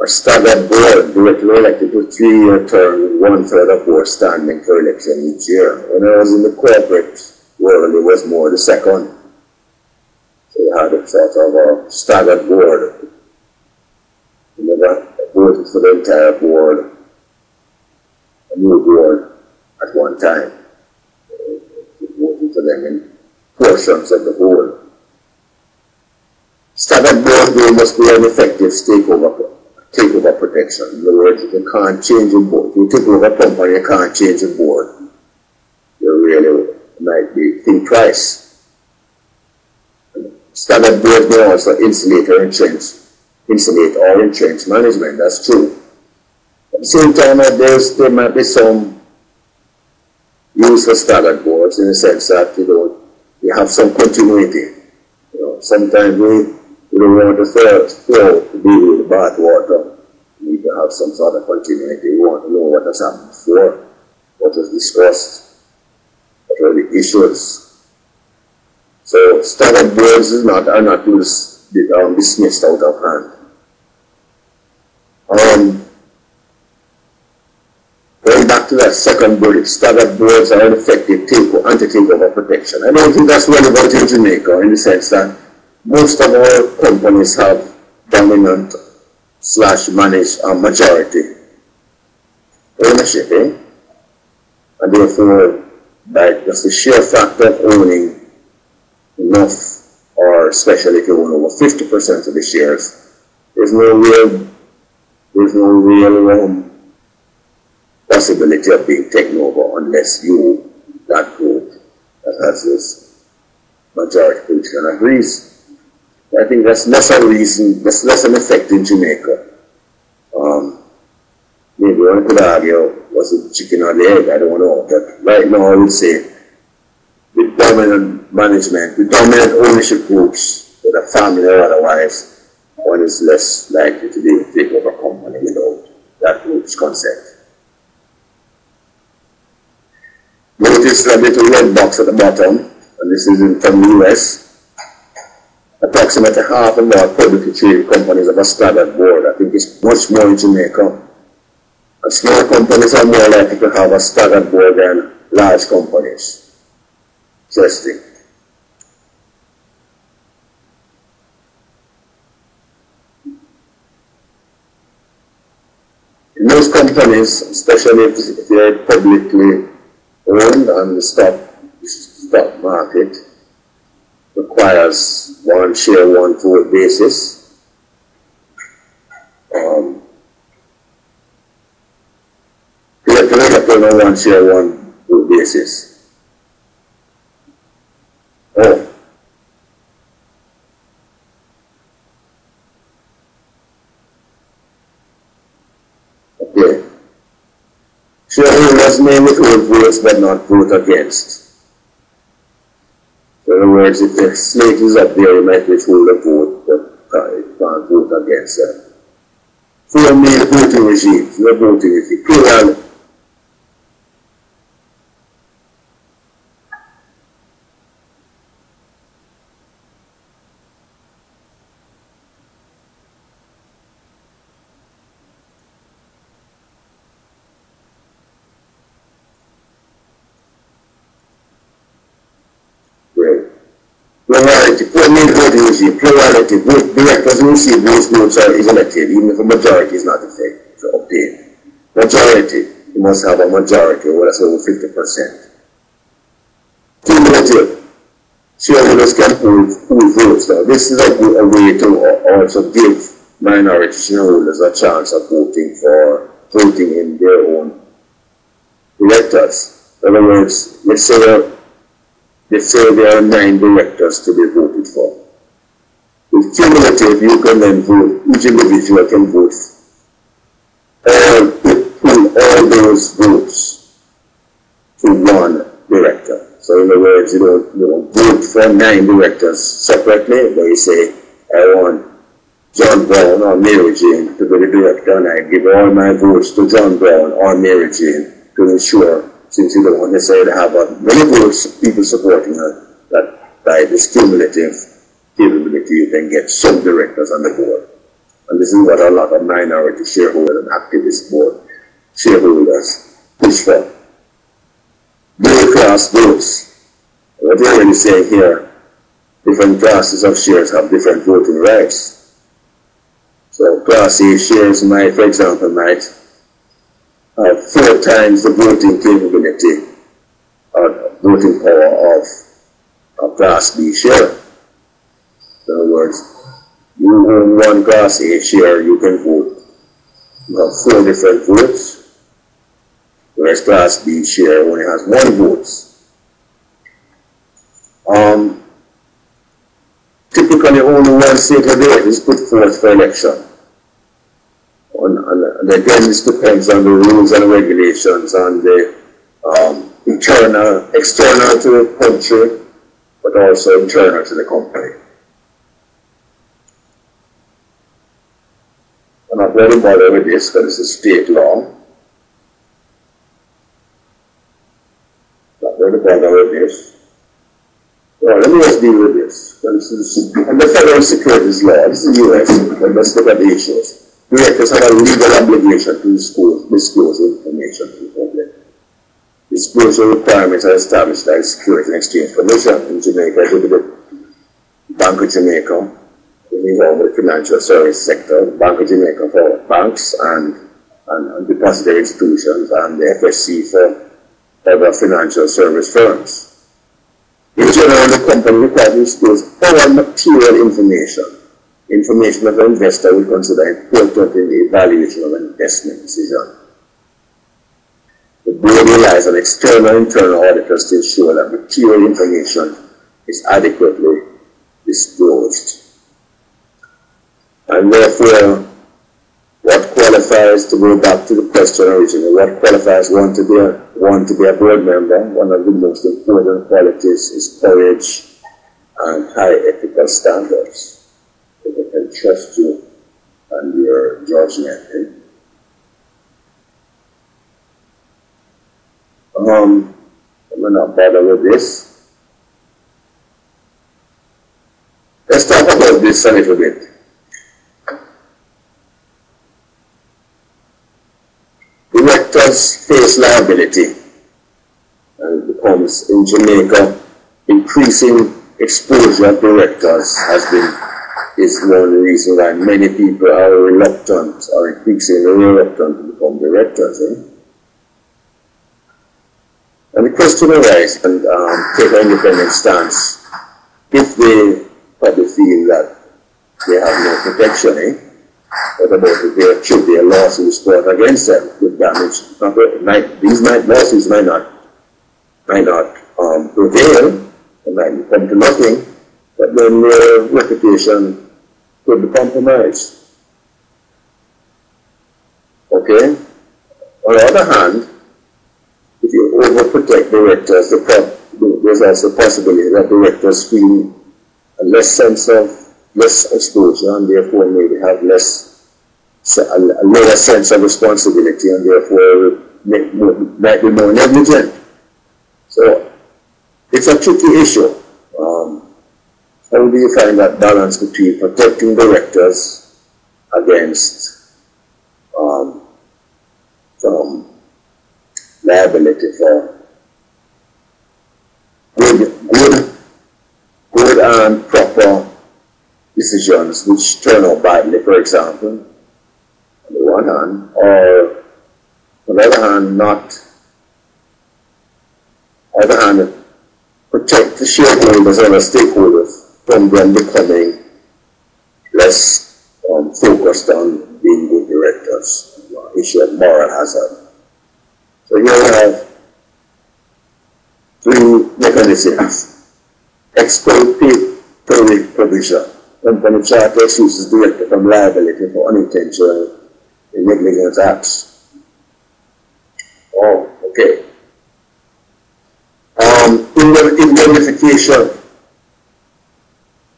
a staggered board directly elected to 3-year term with 1/3 of board standing for election each year. When I was in the corporate world, it was more the second. So you had a sort of a staggered board. You never voted for the entire board, a new board at one time. You voted for them in portions of the board. Staggered board must be an effective takeover protection. In other words, you can't change the board. If you take over a company, you can't change the board. You really might be think twice. Staggered boards may also insulate or entrench management. That's true. At the same time, there might be some use for staggered boards in the sense that you have some continuity. Sometimes we don't want to throw to deal with the bad water. We need to have some sort of continuity. We want to know what has happened before, what was discussed, what are the issues. So staggered boards are not dismissed out of hand. Going back to that second bullet, staggered boards are an effective anti-takeover protection. I don't think that's relevant in Jamaica in the sense that most of our companies have dominant / managed majority ownership, and therefore, just the sheer fact of owning enough, or especially if you own over 50% of the shares, there's no real possibility of being taken over unless that group that has this majority position agrees. I think that's less an effect in Jamaica. Maybe one could argue, was it chicken or the egg? I don't know. But right now, I would say the dominant management, the dominant ownership groups, whether family or otherwise, one is less likely to be able to take over a company without that group's consent. Notice that little red box at the bottom, and this is from the US. Approximately half of our publicly traded companies have a staggered board. I think it's much more in Jamaica. And small companies are more likely to have a staggered board than large companies. Interesting. In most companies, especially if they're publicly owned and the stock market requires one share, one vote basis. You have to on a one share, one vote basis. Oh. Okay. Shareholders may withhold votes but not vote against. In other words, if the slate is up there, you might withhold a vote, but you can't vote against that. Four-male voting regimes, no voting if you plural. Plurality, four-male voting regime, plurality, both directors who receive those votes are elected, even if a majority is not obtained. Majority, you must have a majority, or that's over 50%. Cumulative, shareholders can pool votes. Now, this is a way to also give minority shareholders a chance of voting in their own directors. In other words, let's say there are 9 directors to be voted for. With cumulative, you can then vote, each individual can vote, all those votes to one director. So in other words, you don't vote for 9 directors separately, but you say, I want John Brown or Mary Jane to be the director, and I give all my votes to John Brown or Mary Jane to ensure, since you don't necessarily have many votes, people supporting her, that by this cumulative capability you can get some directors on the board. And this is what a lot of minority shareholders and activist board shareholders push for. Dual class votes. What they're really saying here, different classes of shares have different voting rights. So class A shares might, for example, might have 4 times the voting capability or voting power of a class B share. In other words, you own one class A share, you can vote. You have 4 different votes, whereas class B share only has 1 vote. Typically only one candidate is put forth for election. And again, this depends on the rules and regulations and the external to the country, but also internal to the company. I'm not very bothered with this because this is state law. Not very bothered with this. Well, let me just deal with this. And the federal securities law, this is the US, but let's look at the issues. Directors have a legal obligation to disclose information to the public. Disclosure requirements are established by the Securities and Exchange Commission in Jamaica, the Bank of Jamaica, involved with the financial service sector, Bank of Jamaica for banks and depository institutions, and the FSC for other financial service firms. In general, the company requires to disclose all material information that an investor will consider important in the evaluation of an investment decision. The board relies on external and internal auditors to ensure that material information is adequately disclosed. And therefore, what qualifies, to go back to the question originally, what qualifies one to be a board member? One of the most important qualities is courage and high ethical standards. If they can trust you and your judgment. I'm not bother with this. Let's talk about this a little bit. Directors face liability, and it becomes, in Jamaica, increasing exposure of directors is one of the reasons why many people are reluctant or increasingly reluctant to become directors. And the question arises, and take an independent stance, if they probably feel that they have no protection, what about if there should be a lawsuit brought against them with damage? These lawsuits might not prevail, they might come to nothing, but then their reputation could be compromised. Okay? On the other hand, if you overprotect directors, there's also a possibility that directors feel a less exposure and therefore maybe have a lower sense of responsibility and therefore might be more negligent. So it's a tricky issue. How do you find that balance between protecting directors against from liability for good and proper decisions which turn out badly, for example, on the one hand, or on the other hand, protect the shareholders and the stakeholders from them becoming less focused on being good directors, issue of moral hazard. So here we have 3 mechanisms. Exculpatory provision. Company charter excuses director from liability for unintentional negligent acts. Oh, okay. Indemnification.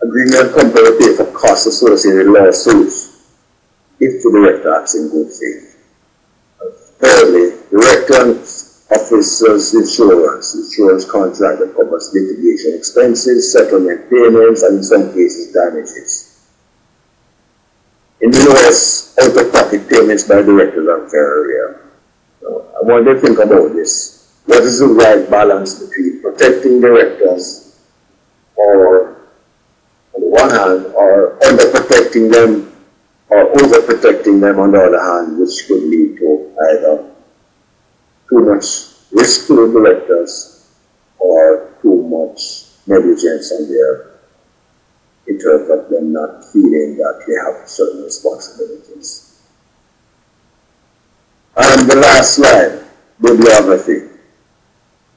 Agreement company pay for costs associated with lawsuits if the director acts in good faith. Thirdly, director officers insurance contract that covers litigation expenses, settlement payments, and in some cases damages. in the US, out-of-pocket payments by directors are very rare. So I want you to think about this. What is the right balance between protecting directors, or on the one hand, or underprotecting them, or overprotecting them on the other hand, which could lead to either too much risk to the directors or too much negligence on their, in terms of them not feeling that they have certain responsibilities. And the last slide, bibliography.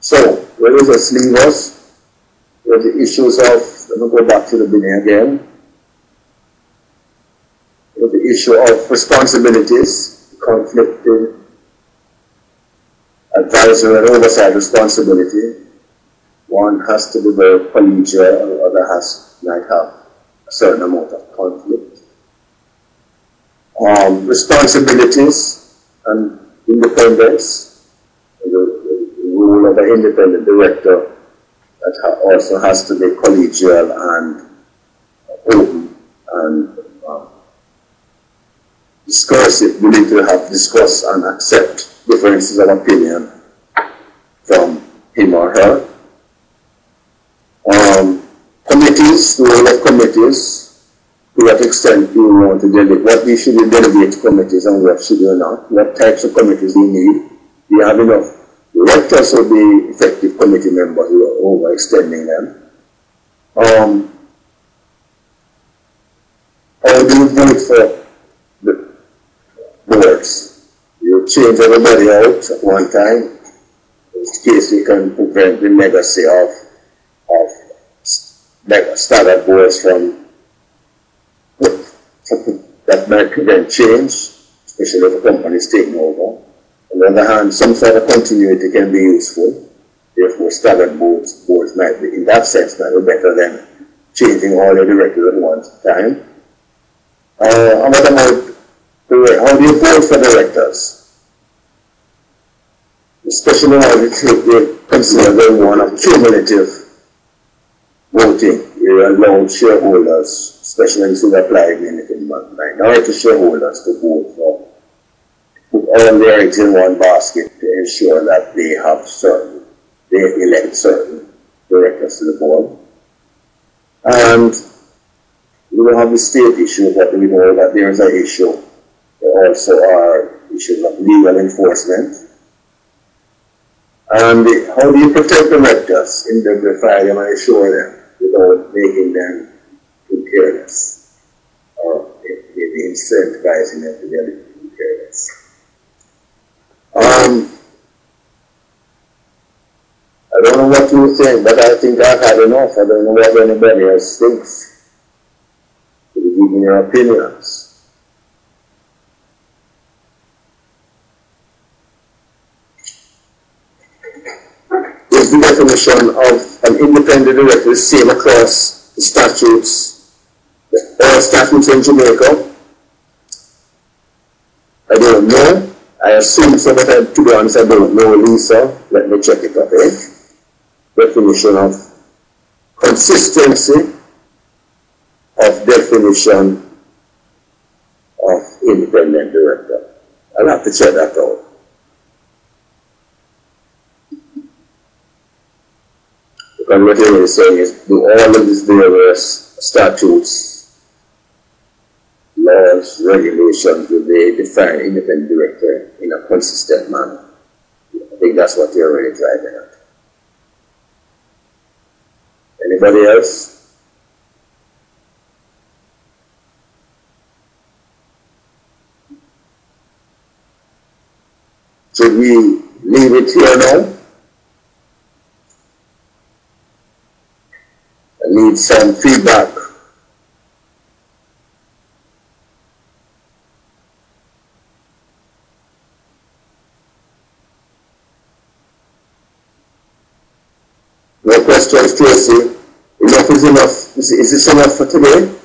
So, where does this leave us? With the issues of, let me go back to the beginning again, with the issue of responsibilities, conflicting advisory and oversight responsibility. One has to be very collegial, and the other might have a certain amount of conflict. Responsibilities and independence, the role of an independent director that also has to be collegial and open and discursive, willing to have discuss and accept differences of opinion from him or her. Committees, the role of committees, to what extent do you want to delegate, what we should delegate to committees and what should you not, what types of committees do you need, do you have enough directors or be effective committee members who are overextending them? Or do you vote for the boards? You change everybody out at one time, in case you can prevent the legacy of startup boards from that might prevent change, especially if a company is taking over. On the other hand, some sort of continuity can be useful. Therefore, staggered boards might be, in that sense, might be better than changing all the directors at one time. And what about how do you vote for directors? Especially now they consider them one of cumulative voting. You allow shareholders, especially in applying anything minority shareholders, to vote for, put all their eggs in one basket to ensure that they elect certain directors to the board. And we don't have the state issue, but we know that there is an issue. There also are issues of legal enforcement. And how do you protect directors, indemnify them and assure them without making them too careless, or maybe incentivizing them to get too careless? I don't know what you think, but I think I've had enough. I don't know what anybody else thinks. Give me your opinions. Is the definition of an independent director the same across the statutes, all statutes in Jamaica? I don't know. I assume so, but to be honest, I don't know, Lisa. Let me check it up, Definition of consistency of definition of independent director. I'll have to check that out. And what you're really saying is, do all of these various statutes, laws, regulations, do they define independent director in a consistent manner? I think that's what you're really driving at. Anybody else? Should we leave it here now? I need some feedback. No questions, Tracy? Enough is enough. Is this enough for today?